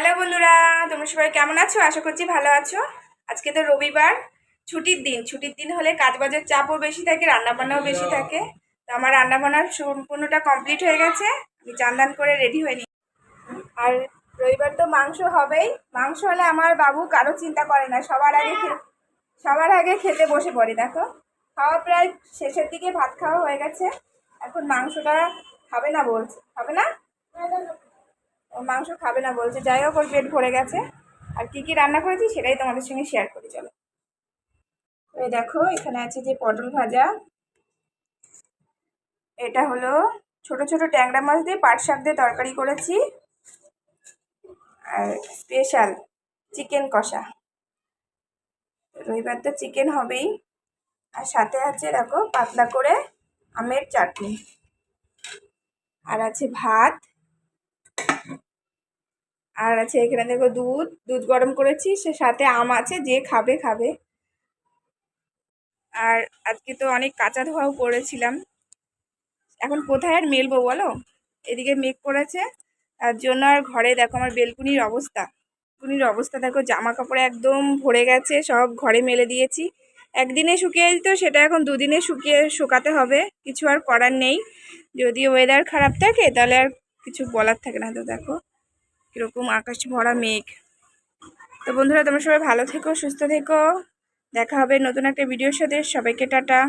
Hello বন্ধুরা, তোমরা সবাই কেমন আছো? আশা করছি ভালো আছো। আজকে তো রবিবার, ছুটির দিন হলে কাজবাজের চাপও বেশি থাকে, রান্নাবান্নাও বেশি থাকে। তো আমার রান্নাবান্নার সম্পূর্ণটা কমপ্লিট হয়ে গেছে। আমি চান দান করে রেডি হয়ে নি। আর রবিবার তো মাংস হবেই। মাংস হলে আমার বাবু কারো চিন্তা করে না, সবার আগে খেতে বসে পড়ে। দেখো, খাওয়া প্রায় শেষের দিকে, ভাত খাওয়া হয়ে গেছে। এখন মাংসটা খাবে না বলছে, খাবে না, ও মাংস খাবে না বলছে। যাই হোক, ওর পেট ভরে গেছে। আর কি কি রান্না করেছি সেটাই তোমাদের সঙ্গে শেয়ার করি, চলো। এই দেখো, এখানে আছে যে পটল ভাজা, এটা হলো ছোট ছোট ট্যাংরা মাছ দিয়ে পাট শাক দিয়ে তরকারি করেছি, আর স্পেশাল চিকেন কষা। রবিবার তো চিকেন হবেই। আর সাথে আছে দেখো পাতলা করে আমের চাটনি, আর আছে ভাত, আর আছে এখানে দেখো দুধ দুধ গরম করেছি, সে সাথে আম আছে, যে খাবে খাবে। আর আজকে তো অনেক কাঁচা ধোয়াও করেছিলাম। এখন কোথায় আর মেলবো বলো, এদিকে মেঘ করেছে, তার জন্য। আর ঘরে দেখো আমার বেলকুনির অবস্থা দেখো, জামা কাপড় একদম ভরে গেছে, সব ঘরে মেলে দিয়েছি। একদিনে শুকিয়ে দিত, সেটা এখন দুদিনে শুকাতে হবে, কিছু আর করার নেই। যদি ওয়েদার খারাপ থাকে তাহলে আর কিছু বলার থাকে না। তো দেখো কীরকম আকাশ ভরা মেঘ। তো বন্ধুরা, তোমরা সবাই ভালো থেকো, সুস্থ থেকো। দেখা হবে নতুন একটা ভিডিওর সাথে। সবাইকে টাটা।